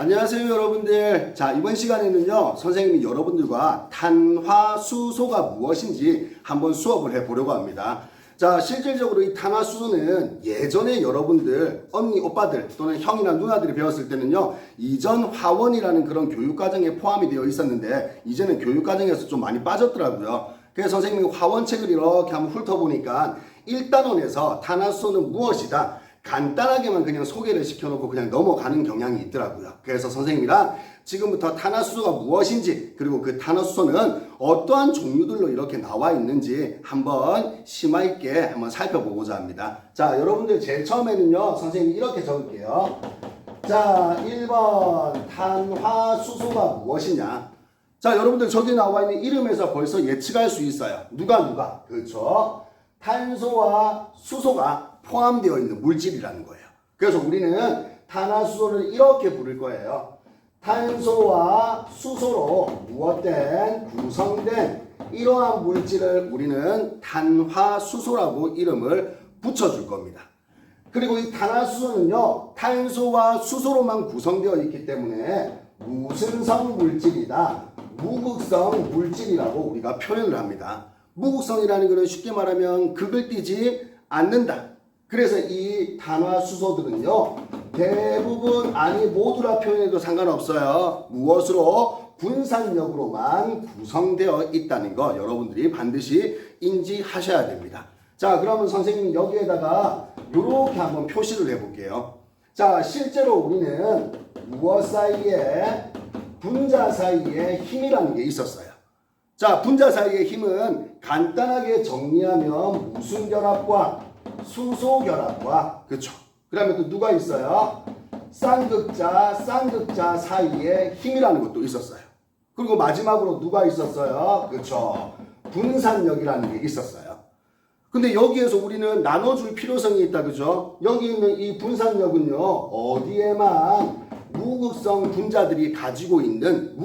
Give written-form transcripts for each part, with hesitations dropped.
안녕하세요 여러분들. 자, 이번 시간에는요 선생님이 여러분들과 탄화수소가 무엇인지 한번 수업을 해보려고 합니다. 자, 실질적으로 이 탄화수소는 예전에 여러분들 언니 오빠들 또는 형이나 누나들이 배웠을 때는요 이전 화원이라는 그런 교육과정에 포함이 되어 있었는데 이제는 교육과정에서 좀 많이 빠졌더라고요. 그래서 선생님이 화원책을 이렇게 한번 훑어보니까 1단원에서 탄화수소는 무엇이다 간단하게만 그냥 소개를 시켜놓고 그냥 넘어가는 경향이 있더라고요. 그래서 선생님이랑 지금부터 탄화수소가 무엇인지 그리고 그 탄화수소는 어떠한 종류들로 이렇게 나와 있는지 한번 심화 있게 한번 살펴보고자 합니다. 자, 여러분들 제일 처음에는요 선생님이 이렇게 적을게요. 자, 1번 탄화수소가 무엇이냐. 자, 여러분들 저기 나와 있는 이름에서 벌써 예측할 수 있어요. 누가 그렇죠. 탄소와 수소가 포함되어 있는 물질이라는 거예요. 그래서 우리는 탄화수소를 이렇게 부를 거예요. 탄소와 수소로 무엇된 구성된 이러한 물질을 우리는 탄화수소라고 이름을 붙여줄 겁니다. 그리고 이 탄화수소는요 탄소와 수소로만 구성되어 있기 때문에 무승성 물질이다, 무극성 물질이라고 우리가 표현을 합니다. 무극성이라는 것은 쉽게 말하면 극을 띠지 않는다. 그래서 이 탄화수소들은요 대부분 아니 모두라 표현해도 상관없어요. 무엇으로? 분산력으로만 구성되어 있다는 거 여러분들이 반드시 인지하셔야 됩니다. 자, 그러면 선생님 여기에다가 이렇게 한번 표시를 해볼게요. 자, 실제로 우리는 무엇 사이에? 분자 사이에 힘이라는 게 있었어요. 자, 분자 사이의 힘은 간단하게 정리하면 무슨 결합과 수소 결합과, 그렇죠. 그다음에 또 누가 있어요? 쌍극자 사이에 힘이라는 것도 있었어요. 그리고 마지막으로 누가 있었어요? 그렇죠. 분산력이라는 게 있었어요. 근데 여기에서 우리는 나눠줄 필요성이 있다, 그죠? 여기 있는 이 분산력은요 어디에만 무극성 분자들이 가지고 있는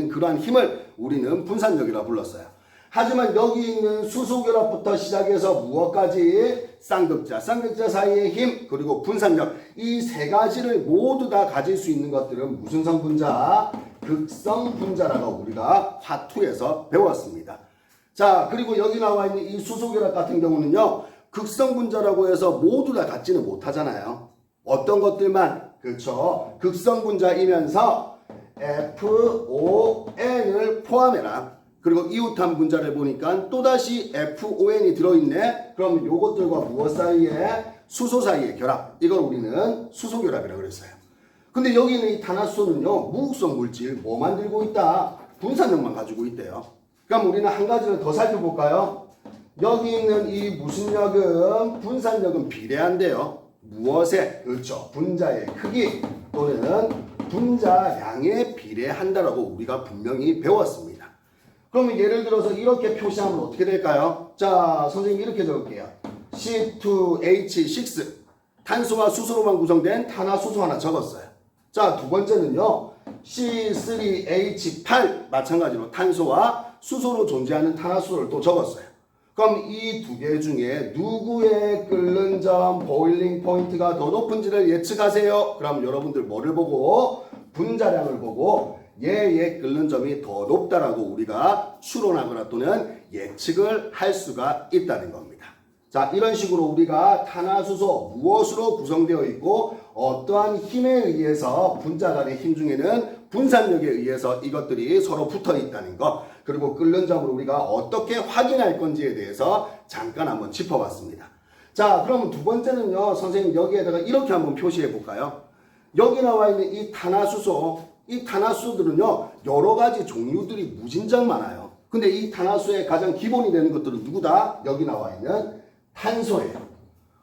그러한 힘을 우리는 분산력이라고 불렀어요. 하지만 여기 있는 수소결합부터 시작해서 무엇까지? 쌍극자 사이의 힘, 그리고 분산력, 이 세 가지를 모두 다 가질 수 있는 것들은 무슨 성분자? 극성 분자라고 우리가 화투에서 배웠습니다. 자, 그리고 여기 나와 있는 이 수소결합 같은 경우는요 극성 분자라고 해서 모두 다 갖지는 못하잖아요. 어떤 것들만, 그렇죠, 극성 분자이면서 FON을 포함해라. 그리고 이웃한 분자를 보니까 또다시 FON이 들어있네. 그럼 요것들과 무엇 사이에? 수소 사이의 결합. 이걸 우리는 수소결합이라고 그랬어요. 근데 여기 있는 이 탄화수소는요 무극성 물질 뭐 만들고 있다? 분산력만 가지고 있대요. 그럼 우리는 한 가지를 더 살펴볼까요? 여기 있는 이 무슨 력은? 분산력은 비례한데요. 무엇에? 그렇죠. 분자의 크기 또는 분자량에 비례한다라고 우리가 분명히 배웠습니다. 그러면 예를 들어서 이렇게 표시하면 어떻게 될까요? 자, 선생님이 이렇게 적을게요. C2H6 탄소와 수소로만 구성된 탄화수소 하나 적었어요. 자, 두 번째는요 C3H8 마찬가지로 탄소와 수소로 존재하는 탄화수소를 또 적었어요. 그럼 이 두 개 중에 누구의 끓는 점, 보일링 포인트가 더 높은지를 예측하세요. 그럼 여러분들 뭐를 보고? 분자량을 보고 얘의 끓는 점이 더 높다라고 우리가 추론하거나 또는 예측을 할 수가 있다는 겁니다. 자, 이런 식으로 우리가 탄화수소 무엇으로 구성되어 있고 어떠한 힘에 의해서 분자 간의 힘 중에는 분산력에 의해서 이것들이 서로 붙어 있다는 것, 그리고 끓는 점을 우리가 어떻게 확인할 건지에 대해서 잠깐 한번 짚어봤습니다. 자, 그러면 두 번째는요 선생님 여기에다가 이렇게 한번 표시해 볼까요? 여기 나와 있는 이 탄화수소들은요 여러 가지 종류들이 무진장 많아요. 근데 이 탄화수의 가장 기본이 되는 것들은 누구다? 여기 나와 있는 탄소예요.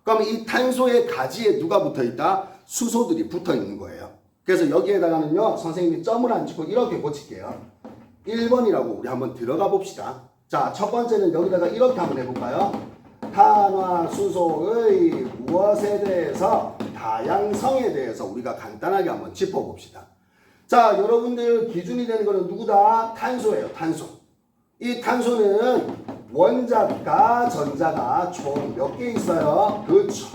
그럼 이 탄소의 가지에 누가 붙어 있다? 수소들이 붙어 있는 거예요. 그래서 여기에다가는요 선생님이 점을 안 찍고 이렇게 고칠게요. 1번이라고 우리 한번 들어가 봅시다. 자, 첫 번째는 여기다가 이렇게 한번 해볼까요? 탄화수소의 무엇에 대해서? 다양성에 대해서 우리가 간단하게 한번 짚어봅시다. 자, 여러분들 기준이 되는 거는 누구다? 탄소예요. 탄소. 이 탄소는 원자가 전자가 총 몇 개 있어요? 그렇죠.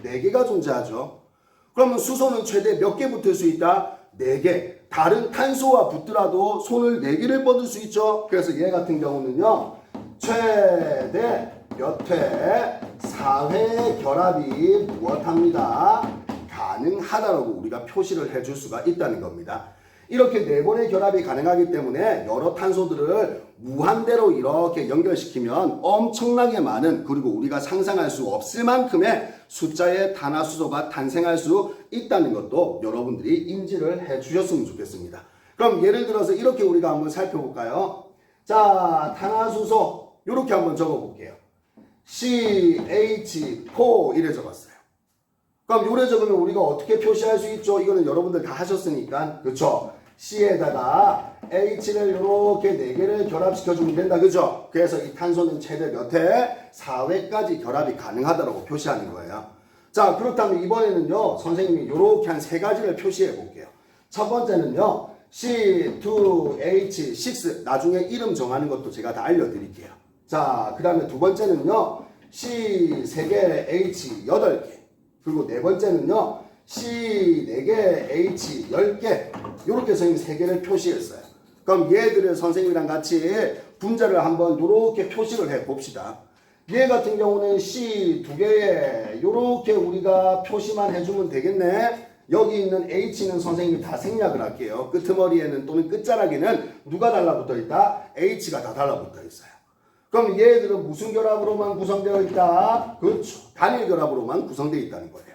4개가 존재하죠. 그러면 수소는 최대 몇 개 붙을 수 있다? 4개. 다른 탄소와 붙더라도 손을 4개를 뻗을 수 있죠. 그래서 얘 같은 경우는요. 최대 몇 회 4회 결합이 무엇합니다? 가능하다라고 우리가 표시를 해줄 수가 있다는 겁니다. 이렇게 4번의 결합이 가능하기 때문에 여러 탄소들을 무한대로 이렇게 연결시키면 엄청나게 많은, 그리고 우리가 상상할 수 없을 만큼의 숫자의 탄화수소가 탄생할 수 있다는 것도 여러분들이 인지를 해 주셨으면 좋겠습니다. 그럼 예를 들어서 이렇게 우리가 한번 살펴볼까요? 자, 탄화수소 이렇게 한번 적어볼게요. CH4 이래 적었어요. 그럼 요래 적으면 우리가 어떻게 표시할 수 있죠? 이거는 여러분들 다 하셨으니까. 그쵸? C에다가 H를 이렇게 4개를 결합시켜주면 된다. 그죠? 그래서 이 탄소는 최대 몇 회? 4회까지 결합이 가능하다고 표시하는 거예요. 자, 그렇다면 이번에는요, 선생님이 이렇게 한 3가지를 표시해 볼게요. 첫 번째는요, C2H6, 나중에 이름 정하는 것도 제가 다 알려드릴게요. 자, 그 다음에 두 번째는요, C3개 H8개. 그리고 네 번째는요, C4개 H 10개. 이렇게 선생님이 3개를 표시했어요. 그럼 얘들을 선생님이랑 같이 분자를 한번 이렇게 표시를 해 봅시다. 얘 같은 경우는 C 2개에 이렇게 우리가 표시만 해주면 되겠네. 여기 있는 H는 선생님이 다 생략을 할게요. 끄트머리에는 또는 끝자락에는 누가 달라붙어 있다? H가 다 달라붙어 있어요. 그럼 얘들은 무슨 결합으로만 구성되어 있다? 그렇죠. 단일 결합으로만 구성되어 있다는 거예요.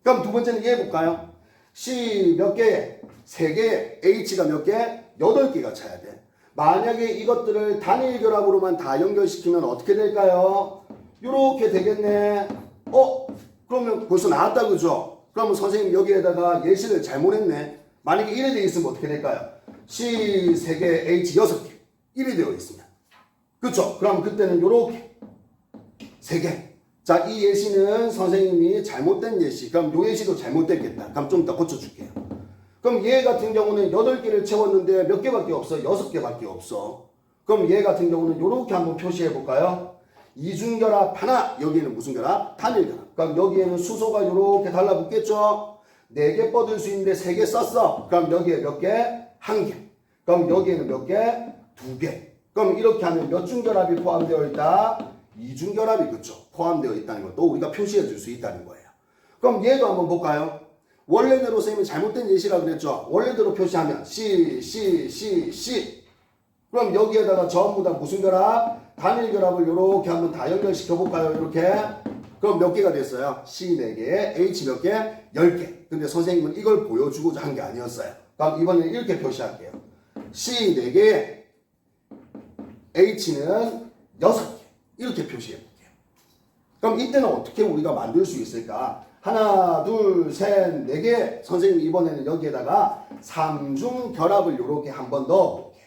그럼 두 번째는 얘 볼까요? C 몇 개에? 3개에 H가 몇 개? 8개가 차야 돼. 만약에 이것들을 단일 결합으로만 다 연결시키면 어떻게 될까요? 요렇게 되겠네. 그러면 벌써 나왔다 그죠? 그러면 선생님 여기에다가 예시를 잘못했네. 만약에 이래 되어 있으면 어떻게 될까요? C 3개, H 6개. 이래 되어 있으면. 그쵸? 그럼 그때는 요렇게 3개. 자, 이 예시는 선생님이 잘못된 예시. 그럼 요 예시도 잘못됐겠다. 그럼 좀 이따 고쳐줄게요. 그럼 얘 같은 경우는 8개를 채웠는데 몇 개밖에 없어? 6개밖에 없어. 그럼 얘 같은 경우는 요렇게 한번 표시해 볼까요? 이중결합 하나, 여기에는 무슨 결합? 단일결합. 그럼 여기에는 수소가 요렇게 달라붙겠죠? 4개 뻗을 수 있는데 3개 썼어. 그럼 여기에 몇 개? 1개. 그럼 여기에는 몇 개? 2개. 그럼 이렇게 하면 몇 중결합이 포함되어 있다? 이중결합이 그쵸? 포함되어 있다는 것도 우리가 표시해 줄 수 있다는 거예요. 그럼 얘도 한번 볼까요? 원래대로 선생님이 잘못된 예시라고 그랬죠? 원래대로 표시하면 C, C, C, C. 그럼 여기에다가 전부 다 무슨 결합? 단일 결합을 이렇게 한번 다 연결시켜 볼까요? 이렇게. 그럼 몇 개가 됐어요? C 4개에 H 몇 개? 10개. 근데 선생님은 이걸 보여주고자 한 게 아니었어요. 그럼 이번에는 이렇게 표시할게요. C 4개에 H는 6개. 이렇게 표시해 볼게요. 그럼 이때는 어떻게 우리가 만들 수 있을까? 하나, 둘, 셋, 4개. 선생님이 이번에는 여기에다가 3중 결합을 이렇게 한번 넣어 볼게요.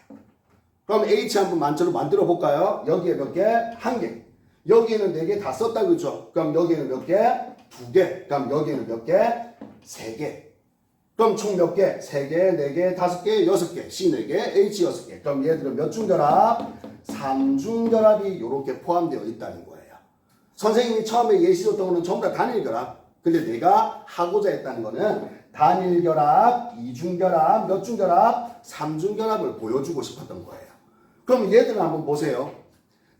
그럼 H 한번 만들어 볼까요? 여기에 몇 개? 1개. 여기에는 4개 다 썼다 그죠? 그럼 여기에는 몇 개? 2개. 그럼 여기에는 몇 개? 3개. 그럼 총 몇 개? 3개, 4개, 5개, 6개. C 4개, H 6개. 그럼 얘들은 몇 중 결합? 3중 결합이 이렇게 포함되어 있다는 거예요. 선생님이 처음에 예시 줬던 거는 전부 다 단일 결합. 근데 내가 하고자 했다는 거는 단일 결합, 2중 결합, 몇 중 결합? 3중 결합을 보여주고 싶었던 거예요. 그럼 얘들은 한번 보세요.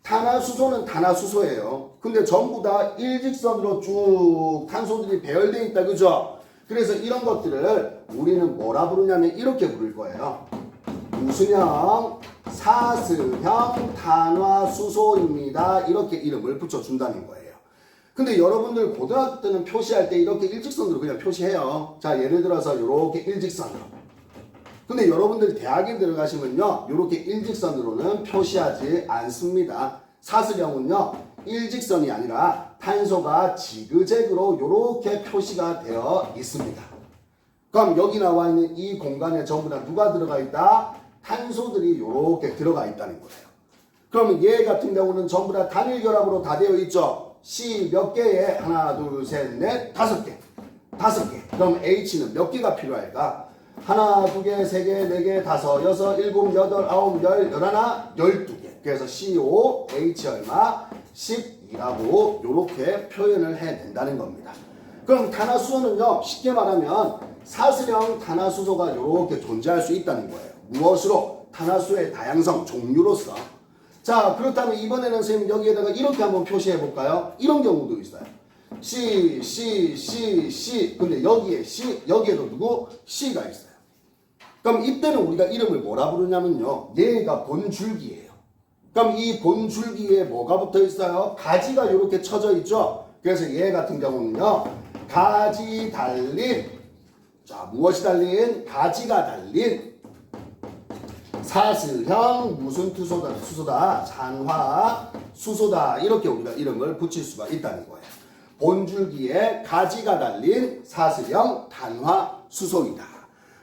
탄화수소는 탄화수소예요. 근데 전부 다 일직선으로 쭉 탄소들이 배열되어 있다. 그죠? 그래서 이런 것들을 우리는 뭐라 부르냐면 이렇게 부를 거예요. 무슨형? 사스형 탄화수소입니다. 이렇게 이름을 붙여준다는 거예요. 근데 여러분들 고등학교 때는 표시할 때 이렇게 일직선으로 그냥 표시해요. 자, 예를 들어서 이렇게 일직선으로. 근데 여러분들 대학에 들어가시면요, 이렇게 일직선으로는 표시하지 않습니다. 사슬형은요, 일직선이 아니라 탄소가 지그재그로 이렇게 표시가 되어 있습니다. 그럼 여기 나와 있는 이 공간에 전부 다 누가 들어가 있다? 탄소들이 이렇게 들어가 있다는 거예요. 그러면 얘 같은 경우는 전부 다 단일 결합으로 다 되어 있죠. C 몇 개에? 하나, 둘, 셋, 넷, 5개. 5개. 그럼 H는 몇 개가 필요할까? 하나, 두 개, 세 개, 네 개, 다섯, 여섯, 일곱, 여덟, 아홉, 열, 열하나, 12개. 그래서 CO, H 얼마? 12라고 이렇게 표현을 해낸다는 겁니다. 그럼 탄화수소는요, 쉽게 말하면 사슬형 탄화수소가 이렇게 존재할 수 있다는 거예요. 무엇으로? 탄화수소의 다양성, 종류로서. 자, 그렇다면 이번에는 선생님 여기에다가 이렇게 한번 표시해 볼까요? 이런 경우도 있어요. C, C, C, C. 근데 여기에 C, 여기에도 누구? C가 있어요. 그럼 이때는 우리가 이름을 뭐라 부르냐면요, 얘가 본줄기예요. 그럼 이 본줄기에 뭐가 붙어 있어요? 가지가 이렇게 쳐져 있죠. 그래서 얘 같은 경우는요, 가지 달린, 자, 무엇이 달린? 가지가 달린 사슬형 무슨 투소다, 수소다, 산화 수소다, 이렇게 우리가 이름을 붙일 수가 있다는 거예요. 본줄기에 가지가 달린 사슬형 탄화 수소이다.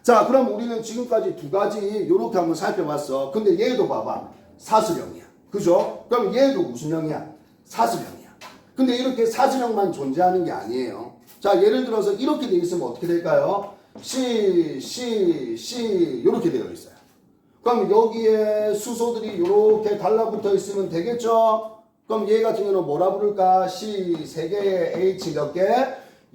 자, 그럼 우리는 지금까지 두 가지 이렇게 한번 살펴봤어. 근데 얘도 봐봐, 사슬형이야. 그죠? 그럼 얘도 무슨 형이야? 사슬형이야. 근데 이렇게 사슬형만 존재하는 게 아니에요. 자, 예를 들어서 이렇게 되어 있으면 어떻게 될까요? C, C, C 이렇게 되어 있어요. 그럼 여기에 수소들이 이렇게 달라붙어 있으면 되겠죠? 그럼 얘 같은 경우는 뭐라 부를까? C 3개에 H 몇 개?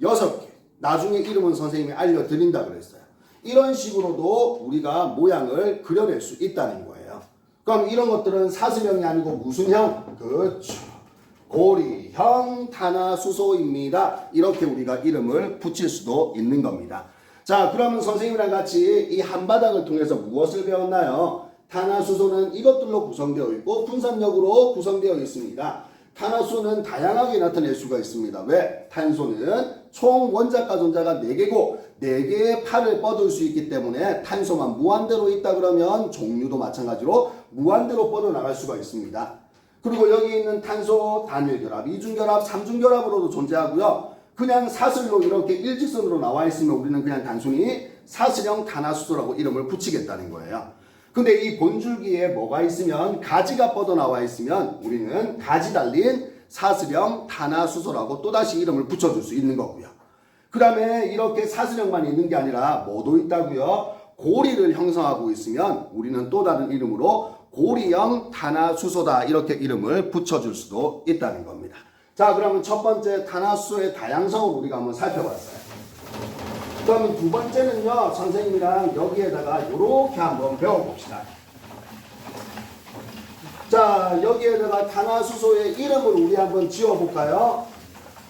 6개. 나중에 이름은 선생님이 알려드린다 그랬어요. 이런 식으로도 우리가 모양을 그려낼 수 있다는 거예요. 그럼 이런 것들은 사슬형이 아니고 무슨 형? 그렇죠. 고리형 탄화수소입니다. 이렇게 우리가 이름을 붙일 수도 있는 겁니다. 자, 그러면 선생님이랑 같이 이 한바닥을 통해서 무엇을 배웠나요? 탄화수소는 이것들로 구성되어 있고 분산력으로 구성되어 있습니다. 탄화수소는 다양하게 나타낼 수가 있습니다. 왜? 탄소는 총 원자가 전자가 4개고 4개의 팔을 뻗을 수 있기 때문에 탄소만 무한대로 있다 그러면 종류도 마찬가지로 무한대로 뻗어나갈 수가 있습니다. 그리고 여기 있는 탄소 단일결합, 이중결합, 삼중결합으로도 존재하고요. 그냥 사슬로 이렇게 일직선으로 나와 있으면 우리는 그냥 단순히 사슬형 탄화수소라고 이름을 붙이겠다는 거예요. 근데 이 본줄기에 뭐가 있으면, 가지가 뻗어 나와 있으면 우리는 가지 달린 사슬형 탄화수소라고 또다시 이름을 붙여줄 수 있는 거고요. 그 다음에 이렇게 사슬형만 있는 게 아니라 뭐도 있다고요? 고리를 형성하고 있으면 우리는 또 다른 이름으로 고리형 탄화수소다, 이렇게 이름을 붙여줄 수도 있다는 겁니다. 자, 그러면 첫 번째 탄화수소의 다양성을 우리가 한번 살펴봤어요. 그러면 두 번째는요, 선생님이랑 여기에다가 이렇게 한번 배워봅시다. 자, 여기에다가 탄화수소의 이름을 우리 한번 지어볼까요?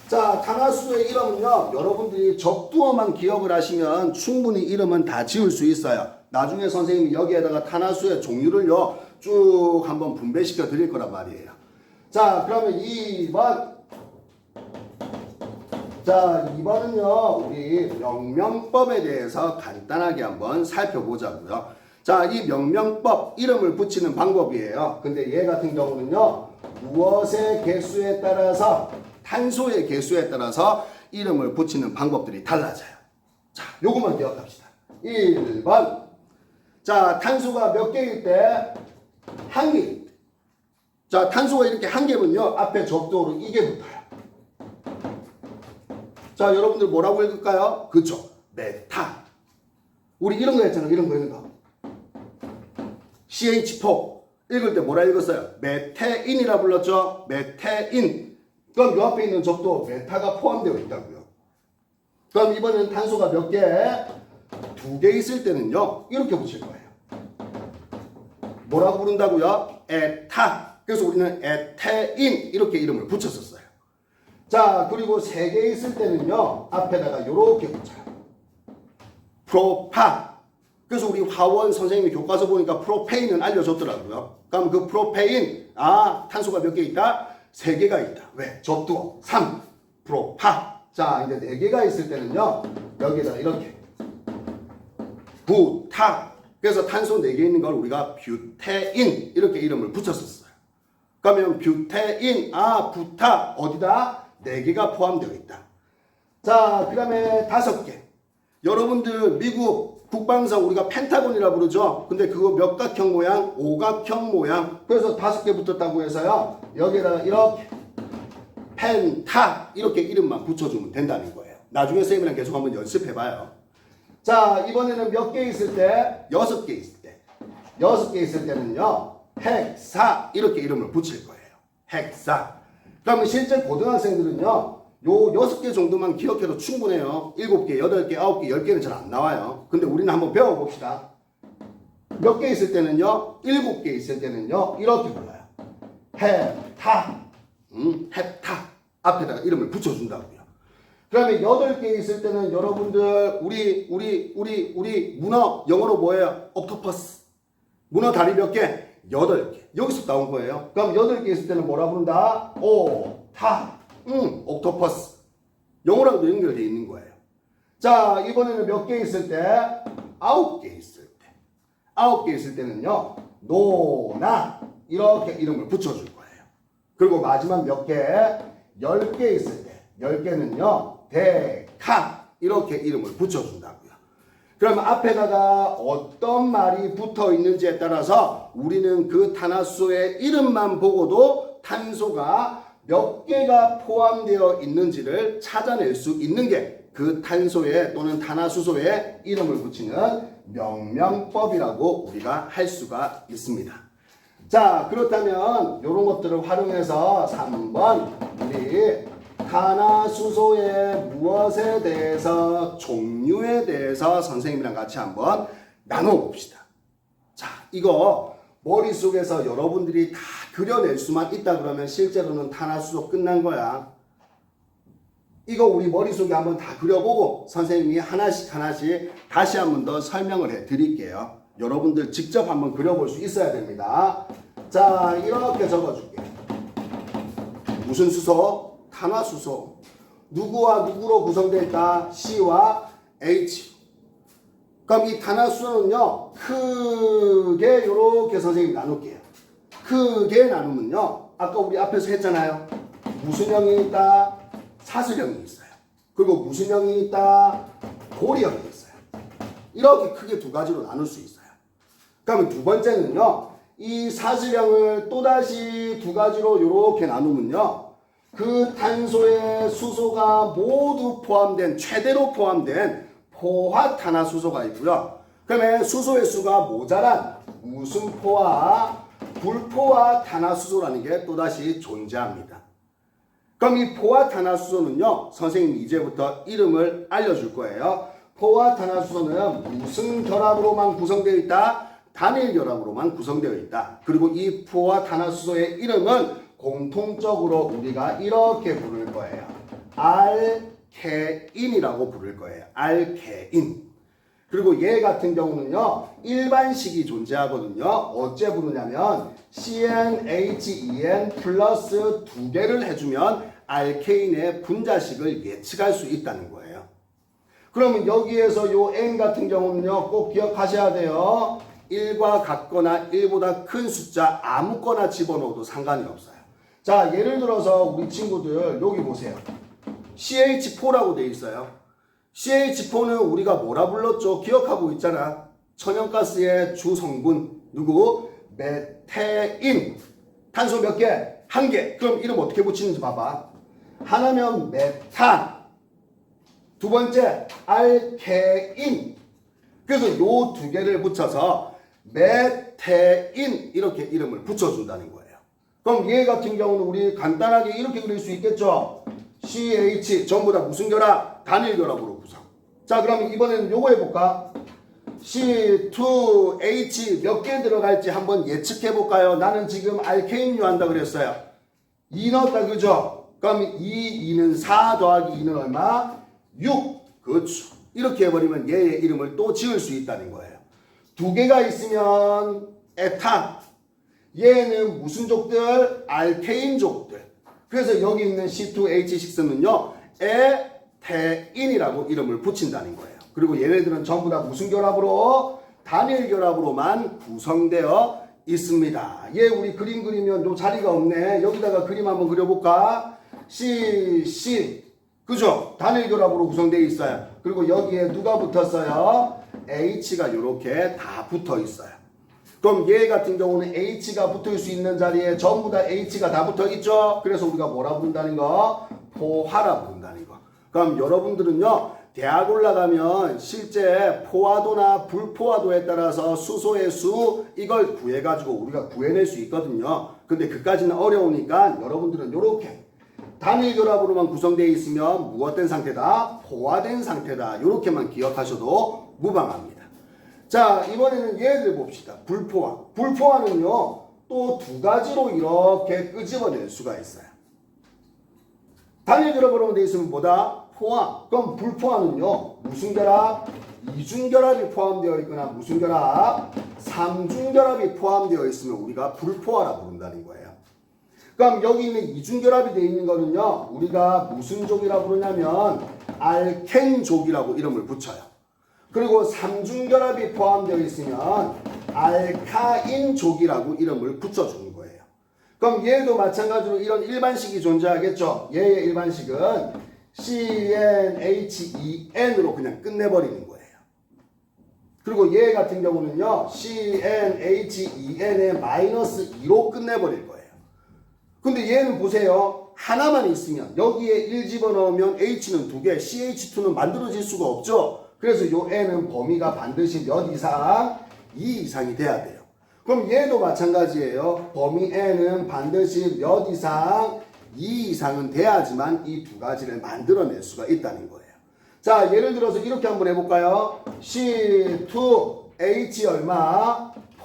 자, 탄화수소의 이름은요, 여러분들이 적두어만 기억을 하시면 충분히 이름은 다 지을 수 있어요. 나중에 선생님이 여기에다가 탄화수소의 종류를요, 쭉 한번 분배시켜 드릴 거란 말이에요. 자, 그러면 2번. 자, 2번은요, 우리 명명법에 대해서 간단하게 한번 살펴보자고요. 자, 이 명명법, 이름을 붙이는 방법이에요. 근데 얘 같은 경우는요, 무엇의 개수에 따라서, 탄소의 개수에 따라서 이름을 붙이는 방법들이 달라져요. 자, 요것만 기억합시다. 1번. 자, 탄소가 몇 개일 때? 한 개일 때. 자, 탄소가 이렇게 한 개면요, 앞에 적도로 이게 붙어요. 자, 여러분들 뭐라고 읽을까요? 그쵸? 메타. 우리 이런 거 했잖아요. 이런 거, 이런 거. CH4. 읽을 때 뭐라 읽었어요? 메테인이라 불렀죠? 메테인. 그럼 요 앞에 있는 적도 메타가 포함되어 있다고요. 그럼 이번엔 탄소가 몇 개? 2개 있을 때는요, 이렇게 붙일 거예요. 뭐라고 부른다고요? 에타. 그래서 우리는 에테인, 이렇게 이름을 붙였었어요. 자, 그리고 3개 있을 때는요, 앞에다가 요렇게 붙여요. 프로파. 그래서 우리 화원 선생님이 교과서 보니까 프로페인은 알려줬더라고요. 그럼 그 프로페인, 아, 탄소가 몇 개 있다? 3개가 있다. 왜? 적두어. 3. 프로파. 자, 이제 4개가 있을 때는요, 여기에다 이렇게. 부타. 그래서 탄소 4개 있는 걸 우리가 뷰테인, 이렇게 이름을 붙였었어요. 그러면 뷰테인, 아, 부타, 어디다? 4개가 포함되어 있다. 자, 그 다음에 5개. 여러분들 미국 국방성 우리가 펜타곤이라 부르죠. 근데 그거 몇 각형 모양? 오각형 모양. 그래서 5개 붙었다고 해서요, 여기에다가 이렇게 펜타, 이렇게 이름만 붙여주면 된다는 거예요. 나중에 선생님이랑 계속 한번 연습해봐요. 자, 이번에는 몇 개 있을 때? 6개 있을 때. 6개 있을 때는요, 헥사, 이렇게 이름을 붙일 거예요. 헥사. 그러면 실제 고등학생들은요, 요 6개 정도만 기억해도 충분해요. 7개, 8개, 9개, 10개는 잘 안 나와요. 근데 우리는 한번 배워봅시다. 몇 개 있을 때는요, 7개 있을 때는요, 이렇게 불러요. 헵타, 헵타. 앞에다가 이름을 붙여준다고요. 그다음에 8개 있을 때는 여러분들, 우리 문어, 영어로 뭐예요? 옥토퍼스. 문어 다리 몇 개? 8개. 여기서 나온 거예요. 그럼 8개 있을 때는 뭐라 부른다? 옥토퍼스. 영어랑도 연결되어 있는 거예요. 자, 이번에는 몇 개 있을 때? 9개 있을 때. 9개 있을 때는요, 노나. 이렇게 이름을 붙여줄 거예요. 그리고 마지막 몇 개? 10개 있을 때. 10개는요, 데카. 이렇게 이름을 붙여준다고요. 그러면 앞에다가 어떤 말이 붙어 있는지에 따라서 우리는 그 탄화수소의 이름만 보고도 탄소가 몇 개가 포함되어 있는지를 찾아낼 수 있는 게 그 탄소에 또는 탄화수소에 이름을 붙이는 명명법이라고 우리가 할 수가 있습니다. 자, 그렇다면 이런 것들을 활용해서 3번 우리 탄화수소의 무엇에 대해서, 종류에 대해서 선생님이랑 같이 한번 나눠봅시다. 자, 이거 머릿속에서 여러분들이 다 그려낼 수만 있다 그러면 실제로는 탄화수소 끝난 거야. 이거 우리 머릿속에 한번 다 그려보고 선생님이 하나씩 다시 한번 더 설명을 해 드릴게요. 여러분들 직접 한번 그려볼 수 있어야 됩니다. 자, 이렇게 적어줄게. 무슨 수소? 탄화수소. 누구와 누구로 구성되어 있다? C와 H. 그럼 이 탄화수소는요, 크게 이렇게 선생님이 나눌게요. 크게 나누면요, 아까 우리 앞에서 했잖아요. 무슨 형이 있다? 사슬형이 있어요. 그리고 무슨 형이 있다? 고리형이 있어요. 이렇게 크게 두 가지로 나눌 수 있어요. 그러면 두 번째는요, 이 사슬형을 또다시 두 가지로 이렇게 나누면요, 그 탄소에 수소가 모두 포함된, 최대로 포함된 포화탄화수소가 있고요. 그러면 수소의 수가 모자란 무순포화, 불포화탄화수소라는 게 또다시 존재합니다. 그럼 이 포화탄화수소는요, 선생님이 이제부터 이름을 알려줄 거예요. 포화탄화수소는 무슨 결합으로만 구성되어 있다? 단일 결합으로만 구성되어 있다. 그리고 이 포화탄화수소의 이름은 공통적으로 우리가 이렇게 부를 거예요. 알케인이라고 부를 거예요. 알케인. 그리고 얘 같은 경우는요, 일반식이 존재하거든요. 어째 부르냐면 CnHen 플러스 2개를 해주면 알케인의 분자식을 예측할 수 있다는 거예요. 그러면 여기에서 요 N 같은 경우는요, 꼭 기억하셔야 돼요. 1과 같거나 1보다 큰 숫자 아무거나 집어넣어도 상관이 없어요. 자, 예를 들어서 우리 친구들 여기 보세요. CH4라고 돼 있어요. CH4는 우리가 뭐라 불렀죠? 기억하고 있잖아. 천연가스의 주성분 누구? 메테인. 탄소 몇 개? 1개. 그럼 이름 어떻게 붙이는지 봐봐. 하나면 메탄. 두 번째 알케인. 그래서 요 두 개를 붙여서 메테인 이렇게 이름을 붙여준다는 거예요. 그럼 얘 같은 경우는 우리 간단하게 이렇게 그릴 수 있겠죠? CH 전부 다 무슨 결합? 단일 결합으로 구성. 자, 그러면 이번에는 요거 해볼까? C2H 몇 개 들어갈지 한번 예측해 볼까요? 나는 지금 알케인류 한다 그랬어요. 2 넣었다, 그죠? 그럼 2는 4 더하기 2는 얼마? 6. 그렇죠. 이렇게 해버리면 얘의 이름을 또 지을 수 있다는 거예요. 두 개가 있으면 에탄. 얘는 무슨 족들? 알케인족들. 그래서 여기 있는 C2H6는요, 에테인이라고 이름을 붙인다는 거예요. 그리고 얘네들은 전부 다 무슨 결합으로? 단일 결합으로만 구성되어 있습니다. 얘 우리 그림 그리면 요 자리가 없네. 여기다가 그림 한번 그려볼까? C. 그죠? 단일 결합으로 구성되어 있어요. 그리고 여기에 누가 붙었어요? H가 이렇게 다 붙어 있어요. 그럼 얘 같은 경우는 H가 붙을 수 있는 자리에 전부 다 H가 다 붙어 있죠? 그래서 우리가 뭐라 부른다는 거? 포화라 부른다는 거. 그럼 여러분들은요, 대학 올라가면 실제 포화도나 불포화도에 따라서 수소의 수 이걸 구해가지고 우리가 구해낼 수 있거든요. 근데 그까지는 어려우니까 여러분들은 요렇게 단일 결합으로만 구성되어 있으면 무엇된 상태다? 포화된 상태다. 이렇게만 기억하셔도 무방합니다. 자, 이번에는 얘를 봅시다. 불포화. 불포화는요, 또 두 가지로 이렇게 끄집어낼 수가 있어요. 단일 결합으로만 되어 있으면 뭐다? 포화. 그럼 불포화는요, 무슨 결합? 이중결합이 포함되어 있거나 무슨 결합? 삼중결합이 포함되어 있으면 우리가 불포화라고 부른다는 거예요. 그럼 여기 있는 이중결합이 되어 있는 거는요, 우리가 무슨 족이라고 부르냐면 알켄족이라고 이름을 붙여요. 그리고 삼중결합이 포함되어 있으면 알카인족이라고 이름을 붙여주는 거예요. 그럼 얘도 마찬가지로 이런 일반식이 존재하겠죠. 얘의 일반식은 CnHen으로 그냥 끝내버리는 거예요. 그리고 얘 같은 경우는요, CnHen의 마이너스 2로 끝내버릴 거예요. 근데 얘는 보세요. 하나만 있으면 여기에 1 집어넣으면 H는 2개, CH2는 만들어질 수가 없죠. 그래서 요 N은 범위가 반드시 몇 이상? 2 이상이 돼야 돼요. 그럼 얘도 마찬가지예요. 범위 N은 반드시 몇 이상? 2 이상은 돼야지만 이 두 가지를 만들어낼 수가 있다는 거예요. 자, 예를 들어서 이렇게 한번 해볼까요? C2H 얼마? 4.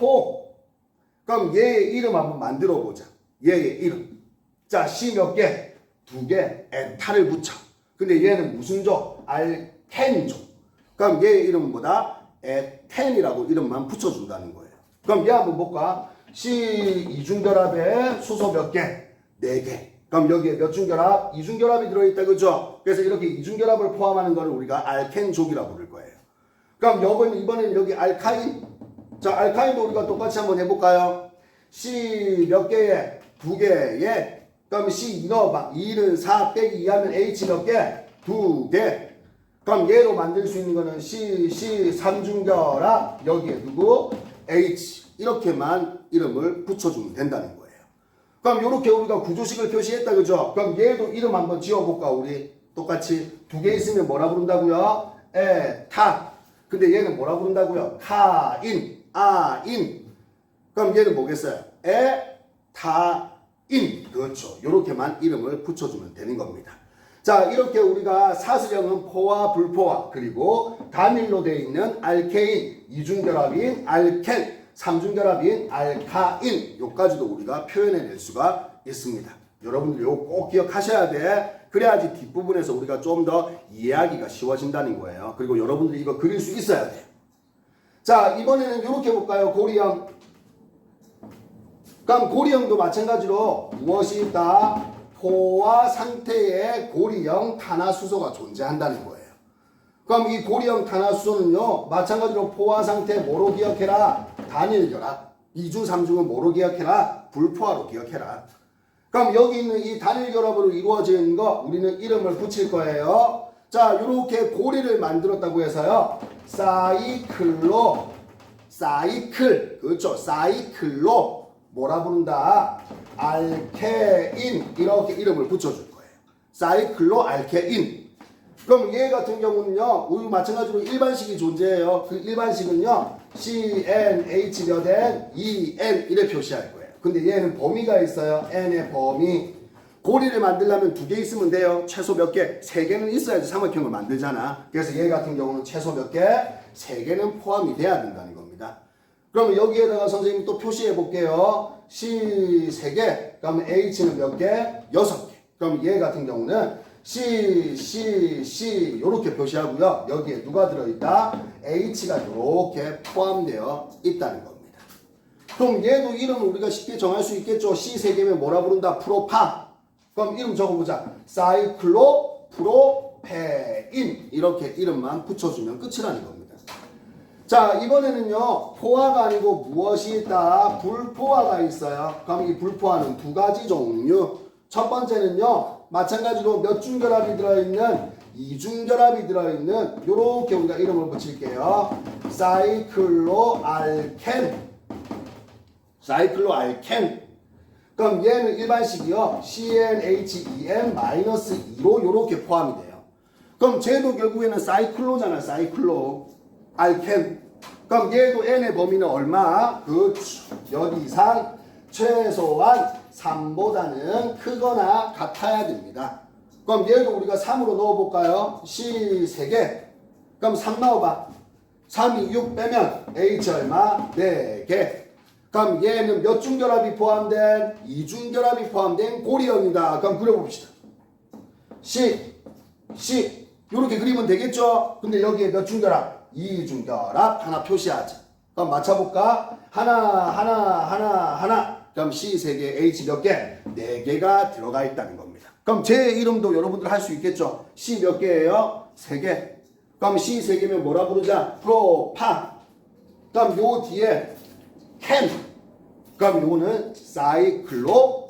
그럼 얘의 이름 한번 만들어 보자. 얘의 이름. 자, C 몇 개? 2개. 에타를 붙여. 근데 얘는 무슨 족? 알켄족. 그럼 얘의 이름은 뭐다? 에텐이라고 이름만 붙여준다는 거예요. 그럼 얘 한번 볼까? C 이중결합에 수소 몇 개? 4개. 그럼 여기에 몇 중결합? 이중결합이 들어있다, 그죠? 그래서 이렇게 이중결합을 포함하는 거를 우리가 알켄족이라고 부를 거예요. 그럼 이번에는 여기 알카인. 자, 알카인도 우리가 똑같이 한번 해볼까요? C 몇 개에? 2개에. 그럼 C 넣어봐. 2는 4 빼기 2 하면 H 몇 개? 2개. 그럼 얘로 만들 수 있는 거는 C 3중결합. 여기에 누구? H. 이렇게만 이름을 붙여주면 된다는 거예요. 그럼 이렇게 우리가 구조식을 표시했다, 그죠? 그럼 얘도 이름 한번 지어볼까, 우리? 똑같이 2개 있으면 뭐라 부른다고요? 에타. 근데 얘는 뭐라 부른다고요? 카인, 아인. 그럼 얘는 뭐겠어요? 에타인. 그렇죠. 이렇게만 이름을 붙여주면 되는 겁니다. 자, 이렇게 우리가 사슬형은 포화, 불포화, 그리고 단일로 되어 있는 알케인, 이중결합인 알켄, 삼중결합인 알카인, 요까지도 우리가 표현해낼 수가 있습니다. 여러분들 요거 꼭 기억하셔야 돼. 그래야지 뒷부분에서 우리가 좀 더 이해하기가 쉬워진다는 거예요. 그리고 여러분들이 이거 그릴 수 있어야 돼요. 자, 이번에는 이렇게 볼까요? 고리형. 그럼 고리형도 마찬가지로 무엇이 있다? 포화 상태의 고리형 탄화수소가 존재한다는 거예요. 그럼 이 고리형 탄화수소는요, 마찬가지로 포화 상태 뭐로 기억해라? 단일결합. 2중, 3중은 뭐로 기억해라? 불포화로 기억해라. 그럼 여기 있는 이 단일결합으로 이루어져 있는 거 우리는 이름을 붙일 거예요. 자, 이렇게 고리를 만들었다고 해서요, 사이클, 그렇죠? 사이클로 뭐라 부른다? 알케인. 이렇게 이름을 붙여줄 거예요. 사이클로 알케인. 그럼 얘 같은 경우는요, 우리 마찬가지로 일반식이 존재해요. 그 일반식은요, CnH 몇 N, EN 이래 표시할 거예요. 근데 얘는 범위가 있어요. N의 범위. 고리를 만들려면 2개 있으면 돼요. 최소 몇 개? 3개는 있어야지 삼각형을 만들잖아. 그래서 얘 같은 경우는 최소 몇 개? 3개는 포함이 돼야 된다는 겁니다. 그러면 여기에다가 선생님이 또 표시해 볼게요. C 3개, 그러면 H는 몇 개? 6개. 그럼 얘 같은 경우는 C 요렇게 표시하고요. 여기에 누가 들어있다? H가 요렇게 포함되어 있다는 겁니다. 그럼 얘도 이름을 우리가 쉽게 정할 수 있겠죠. C 3개면 뭐라 부른다? 프로파. 그럼 이름 적어보자. 사이클로프로페인. 이렇게 이름만 붙여주면 끝이라는 겁니다. 자, 이번에는요, 포화가 아니고 무엇이 있다? 불포화가 있어요. 그럼 이 불포화는 2가지 종류. 첫 번째는요, 마찬가지로 몇 중결합이 들어있는? 2중결합이 들어있는, 요렇게 우리가 이름을 붙일게요. 사이클로알켄. 그럼 얘는 일반식이요. CnHen-2로 요렇게 포함이 돼요. 그럼 쟤도 결국에는 사이클로잖아. 사이클로. 알켄. 그럼 얘도 N의 범위는 얼마? 몇 이상? 최소한 3보다는 크거나 같아야 됩니다. 그럼 얘도 우리가 3으로 넣어볼까요? C 3개. 그럼 3 넣어봐. 3이 6 빼면 H 얼마? 4개. 그럼 얘는 몇 중결합이 포함된? 2중결합이 포함된 고리형이다. 그럼 그려봅시다. C 이렇게 그리면 되겠죠? 근데 여기에 몇 중결합? 2중결합 하나 표시하자. 그럼 맞춰볼까? 하나. 그럼 C 3개, H 몇 개? 4개가 들어가 있다는 겁니다. 그럼 제 이름도 여러분들 할 수 있겠죠? C 몇 개예요? 3개. 그럼 C 3개면 뭐라 부르자? 프로파. 그럼 요 뒤에 캔. 그럼 요거는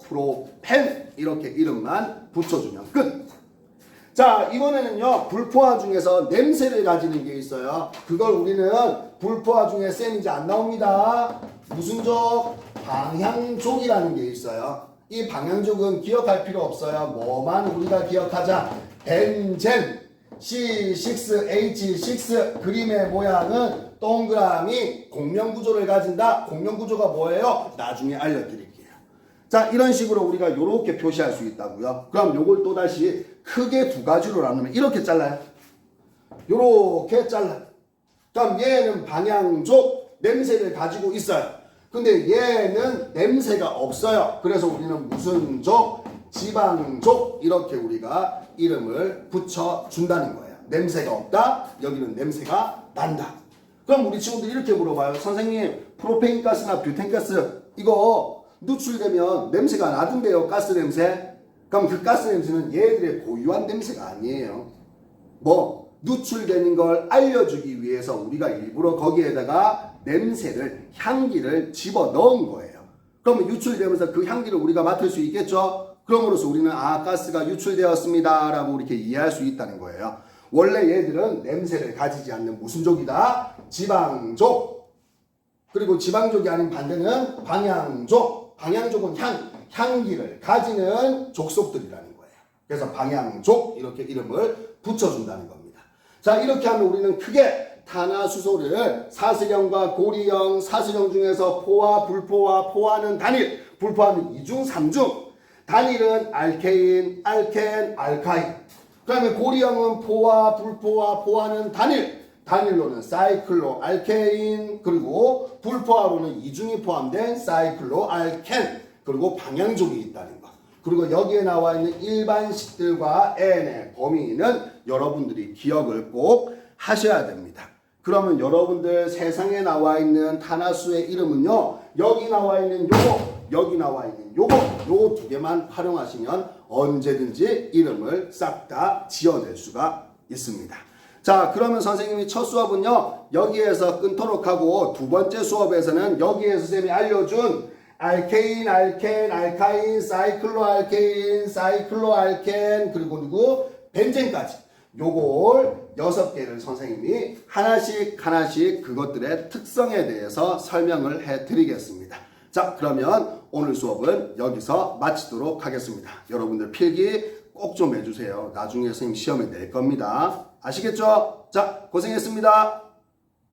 사이클로프로펜. 이렇게 이름만 붙여주면 끝. 자, 이번에는요, 불포화 중에서 냄새를 가지는 게 있어요. 그걸 우리는 불포화 중에 쌤 이제 안 나옵니다. 무슨 족? 방향족이라는 게 있어요. 이 방향족은 기억할 필요 없어요. 뭐만 우리가 기억하자. 벤젠 C6H6 그림의 모양은 동그라미 공명구조를 가진다. 공명구조가 뭐예요? 나중에 알려드릴게요. 자, 이런 식으로 우리가 이렇게 표시할 수 있다고요. 그럼 요걸 또다시 크게 두 가지로 나누면 이렇게 잘라요. 요렇게 잘라요. 그럼 얘는 방향족 냄새를 가지고 있어요. 근데 얘는 냄새가 없어요. 그래서 우리는 무슨 족? 지방족. 이렇게 우리가 이름을 붙여준다는 거예요. 냄새가 없다. 여기는 냄새가 난다. 그럼 우리 친구들 이렇게 물어봐요. 선생님, 프로페인가스나 뷰텐가스 이거 누출되면 냄새가 나던데요. 가스 냄새. 그럼 그 가스 냄새는 얘들의 고유한 냄새가 아니에요. 뭐 누출되는 걸 알려주기 위해서 우리가 일부러 거기에다가 냄새를, 향기를 집어넣은 거예요. 그러면 유출되면서 그 향기를 우리가 맡을 수 있겠죠? 그럼으로써 우리는 가스가 유출되었습니다 라고 이렇게 이해할 수 있다는 거예요. 원래 얘들은 냄새를 가지지 않는 무슨 족이다? 지방족. 그리고 지방족이 아닌 반대는 방향족. 방향족은 향기를 가지는 족속들이라는 거예요. 그래서 방향족 이렇게 이름을 붙여준다는 겁니다. 자, 이렇게 하면 우리는 크게 탄화수소를 사슬형과 고리형, 사슬형 중에서 포화, 불포화, 포화는 단일, 불포화는 2중, 3중. 단일은 알케인, 알켄, 알카인. 그다음에 고리형은 포화, 불포화, 포화는 단일. 단일로는 사이클로 알케인, 그리고 불포화로는 2중이 포함된 사이클로 알켄, 그리고 방향족이 있다는 거. 그리고 여기에 나와 있는 일반식들과 N의 범위는 여러분들이 기억을 꼭 하셔야 됩니다. 그러면 여러분들 세상에 나와 있는 탄화수의 이름은요, 여기 나와 있는 요거, 여기 나와 있는 요거, 요 두 개만 활용하시면 언제든지 이름을 싹 다 지어낼 수가 있습니다. 자, 그러면 선생님이 첫 수업은요, 여기에서 끊도록 하고, 두 번째 수업에서는 여기에서 쌤이 알려준 알케인, 알켄, 알카인, 사이클로알케인, 사이클로알켄, 그리고 누구? 벤젠까지. 요걸 6개를 선생님이 하나씩 그것들의 특성에 대해서 설명을 해 드리겠습니다. 자, 그러면 오늘 수업은 여기서 마치도록 하겠습니다. 여러분들 필기 꼭 좀 해주세요. 나중에 선생님 시험에 낼 겁니다. 아시겠죠? 자, 고생했습니다.